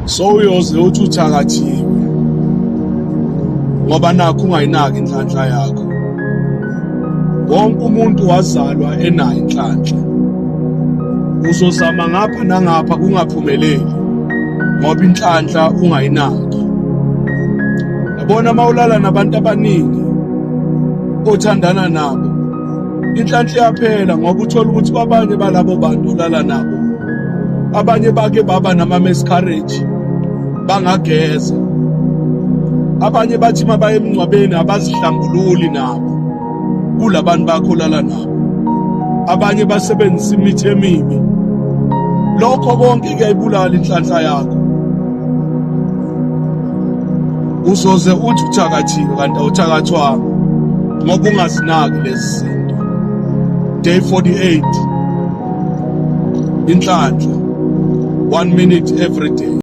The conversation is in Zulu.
So uyoze uthi uthakathiwe ngoba nakho ungayinaki inhlanhla yakho. Wonke umuntu wazalwa enayo inhlanhla. Uzozama ngapha nangapha kungaphumeleli ngoba inhlanhla ungayinaki. Yabona mawulala nabantu abaningi othandana nabo, inhlanhla iyaphela ngoba uthola ukuthi babanye balabo bantu olala nabo abanye bake baba nama-miscarriage bangageza. Abanye bathi mabaye emngcwabeni abazihlambululi nabo kulabantu bakho olala nabo. Abanye basebenzisa imithi emibi. Lokho konke kuyayibulala inhlanhla yakho. Uzoze uthi uthakathiwe kanti awuthakathwanga ngoba ungazinaki lezi zinto. Day 48 inhlanhla 1 minute every day.